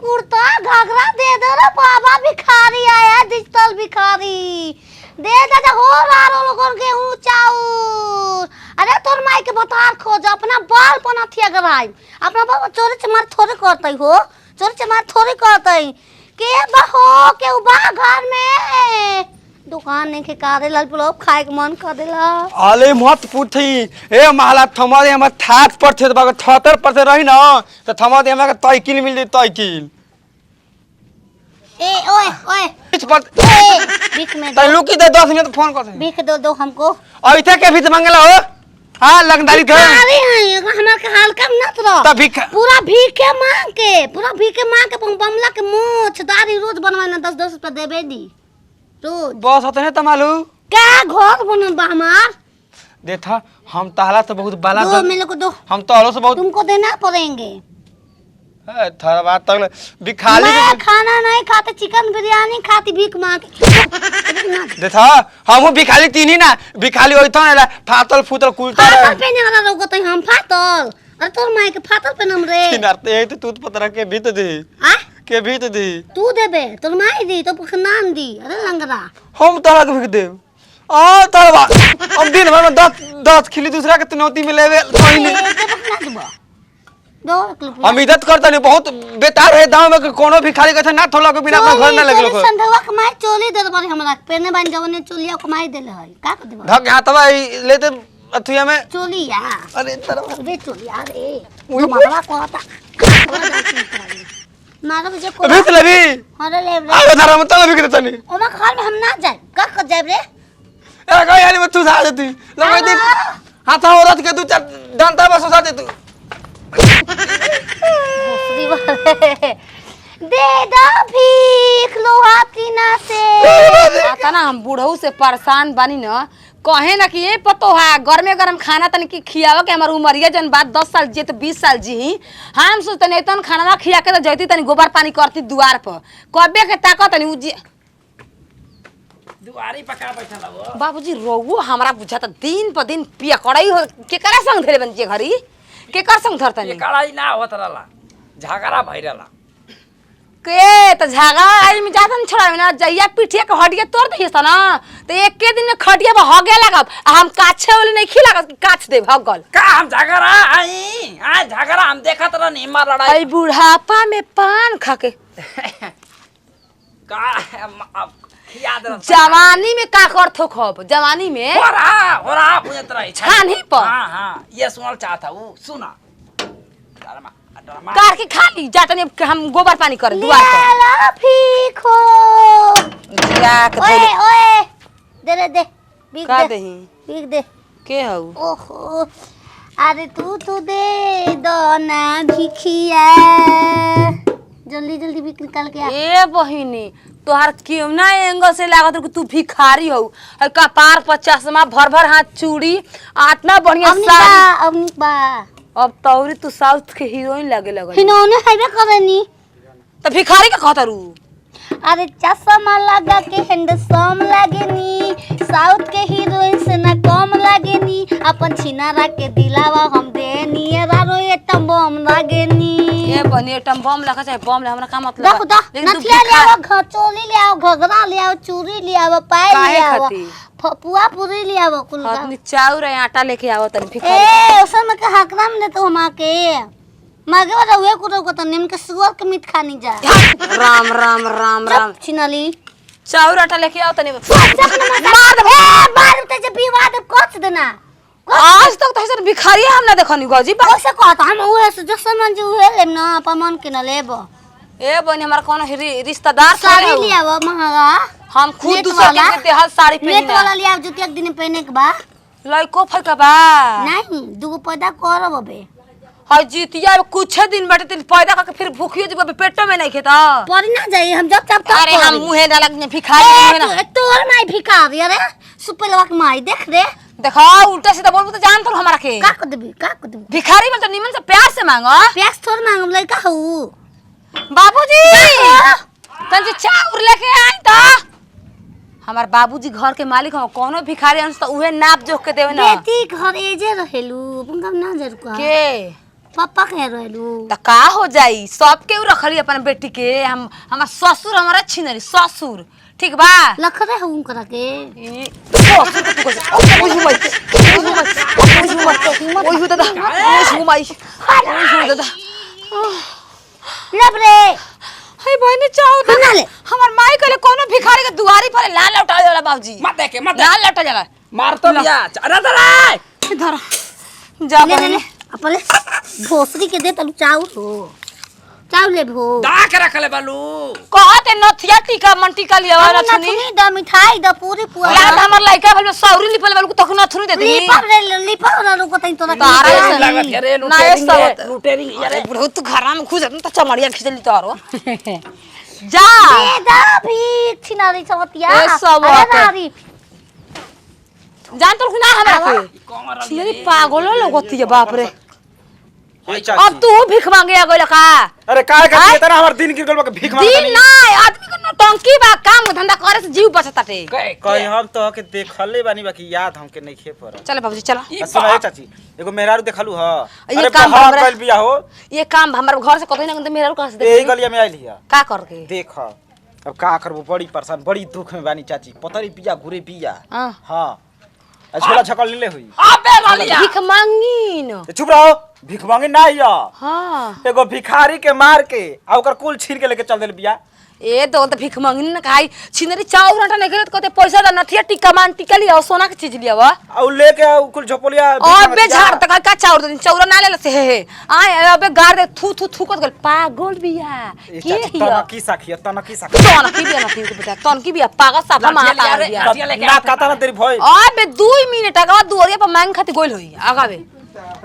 कुर्ता घाघरा दे दो रे बाबा, भिखारी आया डिजिटल भिखारी। दे दे हो रारो लोगन के ऊंचाऊ। अरे तोर माई के बतार खोज, अपना बाल पना थिया गराई, अपना बाबा चोरी चमार थोड़ी करतई हो, चोरी चमार थोड़ी करतई। के बहो के उबा घर में दुकान नहीं के कारे लाल पुलाव खाए के मन कर देला। अले मत पूछी ए महला थमा दे, हम थाक पर थे बाग 76 पर से रही ना त थमा दे हमरा के तैकिल मिल दे तैकिल। ए ओए ओए कुछ पर भीख में तै लुकी दे 10 मिनट फोन कर दे। भीख दो हमको। ऐसे के भीख मांगला हो? हां लगदारी थे अरे हमरा के हाल कम न तरो त भीख पूरा भीखे मांग के, पूरा भीखे मांग के बमला के मोछ दाढ़ी रोज बनवाना 10-10 रुपया देबे दी रोज। बस होते है तमालू क्या घर बनल बा हमार। देखा हम ताला से बहुत बाला दो मेरे को दो, हम तालों से बहुत तुमको देना पड़ेंगे। थोड़ा बात तक भिखारी मैं खाना नहीं खाते, चिकन बिरयानी खाती भीख मांग के। देखा हम भिखारी तीन ही ना, भिखारी होई था ना फातल फूतल कुलता रे। फातल पे नहीं रोगो तो हम फातल। अरे तोर माई के फातल पे नम रे। किनारते है तो तू पतरा के भीत दे आ के भीत दे तू देबे, तोर माई दी तो नाम दी। अरे लंगड़ा हम ताला के भीत दे आ ताला हम दिन भर में 10 खिली दूसरा के तनौती में लेवे महीने। हम इज्जत करता नहीं, बहुत बेकार है दांव में कोनो भिखारी के ना थोला के बिना अपना घर ना लगलो को। संधवा कमाई चोली दे बारी हमरा पेने बन जवने चोलिया कमाई देले है का कर देबा। धक हाथवा लेते अथिया में चोलिया। अरे तरह बे चोलिया रे मरवा कहता मारो बजे को भीत लेबी। अरे ले रे आ धरा में तला बिगड़ता नहीं ओमा घर में हम ना जाए का कर जाए रे। ए गई हाली में तू सा देती लगे दी हाथा औरत के दू चार डंडा बस सा दे तू दे दो भीख लोहा टीना से। आता ना हम बूढ़ऊ से परेशान बानी न, कहे ना कि ये पतो है गरमे गरम खाना तन की खियावा के हमार उमरिया जन बात 10 साल जे तो 20 साल जी हम सोचते तन खाना खिया के तो जैती तनी गोबर पानी करती दुआर पर कबे के ताकत तनी उजी दुआरी पका बैठा वो बाबूजी रोगो हमरा बुझाता दिन पर दिन पिया कड़ाई हो के करा संग धरे बन जे घरी के कर संग धरतनी ये कड़ाई ना होत रहला झगड़ा भइरला के त झगड़ा आई में जाता नहीं छोड़ा ना जइया पिठिया के हड्डिया तोड़ दहिस त ना त एक के दिन में खटिया में हगे लागब आ हम काछे वाले नहीं खिलागत कि काछ दे भगल का हम झगड़ा आई आ झगड़ा हम देखत रह नहीं मार लड़ाई आई बुढ़ापा में पान खाके का याद रह जवानी में का कर थो खब जवानी में हो रहा बुझत रही छानी पर हां ये सुनल चाहता हूं सुना डरमा कार के खा ली जातनी हम गोबर पानी कर दुआर पर ला भीखो जा के ओए ओए दे रे दे भीख का दे देही भीख दे। के हऊ ओहो अरे तू दे दो ना भिखिया जल्दी जल्दी भीख निकाल के आ। ए बहिनी तोहार केवना एंगल से लागत कि तू भिखारी हऊ है कपार पर चश्मा भर भर हाथ चूड़ी आतना बढ़िया साड़ी अब बा अब तौरी तू साउथ के हीरोइन लगे लगल हिनौने हैबे करनी त भिखारी के कहतरू। अरे चश्मा लगा के हैंडसम लागेनी, साउथ के हीरोइन से ना कम लागेनी, अपन छिनारा के दिलावा हम देनी रारो एटम बम लागेनी। ए बनी एटम बम लगा चाहे बम ले हमरा का मतलब देखो दा नथिया ले आओ, घचोली ले आओ, घगरा ले आओ, चूड़ी ले आओ, पायल ले आओ, फपुआ पूरी ले आओ कुल का। अपनी चाउर आटा लेके आवो तनी भिखारी ए ओसन में के हकराम ने तो हमा के मागे वाला हुए कुरो को तो निम के सुअर के मीट खानी जा। राम राम राम राम छिनाली चाउर आटा लेके आओ तनी मार दे मार दे जब विवाद कोच देना। आज तक तो ऐसा भिखारी हम ना देखनी गजी ओसे कहता हम उहे से जो समझ उहे लेम ना पमन के न लेबो। ए बनी हमारा कोनो रिश्तेदार साड़ी ले आवो महंगा हम खुद दूसरा के देहल साड़ी नेट पहनना वाला ले आव जुती एक दिन पहने के बा लइको फइका बा नहीं दुगो पैदा करब बे हाय जीतिया कुछ दिन बैठे दिन पैदा करके फिर भूखियो जब पेटो में नहीं खेता पड़ी ना जाई हम जब तब तक। अरे हम मुंहे ना लगने भिखारी मुंहे ना तोर माई भिखारी अरे सुपेलवा के माई देख रे देखा उल्टा सीधा बोलबो तो जान तो हमारा के का कर देबी भिखारी बोल तो निमन से प्यार से मांगो प्यास थोड़ मांगम लइका हऊ। बाबूजी तंजे चाउर लेके आई तो हमार बाबूजी घर के मालिक हो कोनो भिखारी अंश तो उहे नाप जोख के देवे ना बेटी घर एजे रहेलू पंगम ना जर को के पापा कह रहलू त का हो जाई सब के रखली अपन बेटी के हमार ससुर हमारा छिनरी ससुर ठीक बा लख रहे हूं करा के ससुर के तू कैसे ओई हो दादा लब रे हाय बहनी चाहो तो बना ले हमार माई कहले कोनो भिखारी के दुआरी पर लाल लौटा जाला बाबूजी मत देखे मत लाल लौटा जाला मार तो दिया अरे अरे इधर जा ले ले बहनी अपने भोसरी के दे तलू चाउर हो चाउर ले भो दा के रखले बालू कहते नथिया टीका मन टीका लिया वाला छनी नथुनी द मिठाई द पूरी पुआ यार हमर लइका भल में सौरी लिपल वाला को तख नथुनी दे दी लिपा रे लोग तई तो तारा रखी लागत है रे ना ये सब लुटेरी अरे बुढ़ऊ तू घरा में खुश त चमड़िया खिचली तारो जा ए दा भी छिनारी समतिया ए सब अरे आके। नारी जान तो ना हमरा के छिरी पागल लगती है बाप रे ये अब चाची तू भीख मांगे आ गइल का अरे काय का ये तना हमर दिन गिर गल भीख मांग दिन ना आदमी को नौटंकी बा काम धंधा करे से जीव बचत ताटे कहीं हम तो के देखले बानी बाकी याद हमके नहीं खे पर चल बाबूजी चलो सुना है चाची एगो मेहरारू देखलू ह ये अरे काम बहुत हमरा- कल बिया हो ये काम हमारे घर से कतई ना मेरा कहां से यही देख गलिया में आइल हिया का करके देख अब का करबो बड़ी परेशान बड़ी दुख में बानी चाची पतरी पिया घुरे पिया हां हां झोला छकल ले हुई अबे लालिया भीख मांगी न चुप रहो भीख मांगे ना आइया हां एगो भिखारी के मार के आ ओकर कुल छीन के लेके चल देल बिया ए तो भीख मांगी न खाई छिनरी चाउर आटा नहीं करे कहते पैसा दा नथिया टिक्का मान टिक्का लिया सोना के चीज लिया वा आ लेके कुल झोपलिया अबे झाड़ तक का चाउर दे चाउर ना ले से हे आए अबे गाड़ दे थू थू थू कर पागल बिया के हिया तनकी साखिया तनकी साखिया तन की बिया नथी के बेटा तन की बिया पागल साफा माता बिया लाठिया लेके ना काता ना तेरी भई अबे 2 मिनट अगवा दुआरिया पर मांग खाती गोल होई आगावे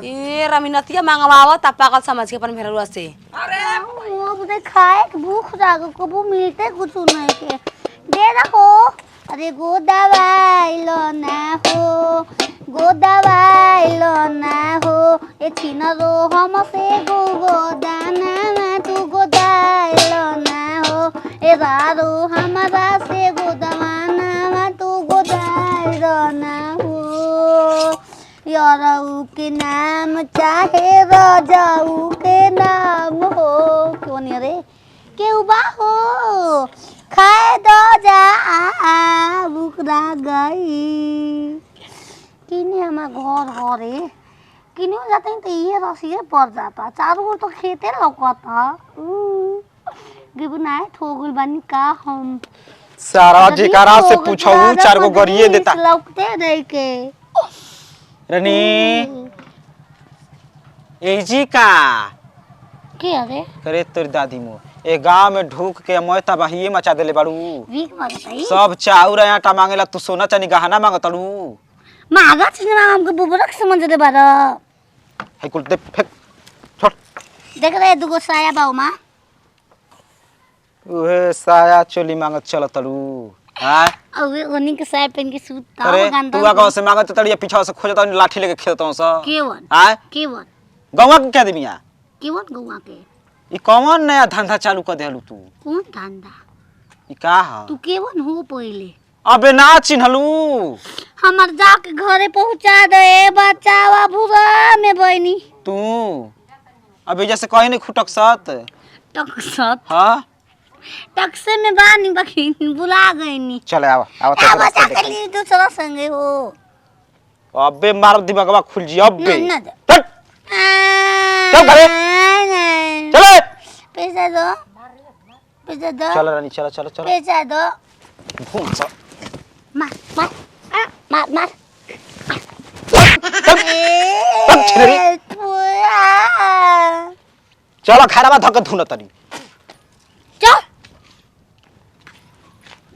ए रमिनतिया मांगवावा ता पागल समझ के अपन मेहरुआ से अरे वो बुदे खाए के भूख जाग को वो मिलते कुछ नहीं के दे रखो अरे गो दवाई लो ना हो गो दवाई लो ना हो ए छिना रो हम से गो दाना में तू गो दाई लो ना हो ए रारो हमारा से गो दवाना में तू गो दाई लो ना हो याराऊ के नाम चाहे राजाऊ के नाम हो कौन रे के उबा हो खाए दो जा बुकरा गई किने हमार घर हो रे किने जाते हैं तो ये रसिए पड़ जाता चारों ओर तो खेते लौकता गिबनाए ठोगुल बानी का हम सारा जिकारा से पूछो चार गो गरिए देता लौकते रह के रनी ए जी का के अरे करे तोर दादी मो ए गांव में ढूक के मैं तबाही मचा देले बाड़ू वीक मारताई सब चाउर आटा मांगेला तू सोना चानी गहना मांगतलू मागा चीज ना हमको बुबरक समझ दे बारा है कुल दे फेंक छोड़ देख रहे दुगो साया बाऊ मां ओहे साया चोली मांगत चलतलू हां और ओनी के साया पहन के सूता अरे गंदा तू गांव से मांगत तड़िया पीछा से खोजत लाठी लेके खेलतौ स केवन हां केवन गांव के क्या दिमिया केवन गौवा के ई कौन नया धंधा चालू कर देलू तू कौन धंधा ई का ह तू केवन हो पहले अबे ना चिन्हलू हमर जाके घरे पहुंचा दे बचावा भूरा में बहनी तू अबे जैसे कहीं नहीं खुटक सत टकसत हां टक्से में बानी बाकी बुला गईनी चले आवा आवा अब जाके ली दूसरा संगे हो अबे मार दिमागवा खुल जी अबे ना दे चल चल घरे चले पैसा दो पैसा दो चल रानी चल चल चल पैसा दो घूम सा मार मार मार मार छिनरी। चल खैराबा धक धुन तनी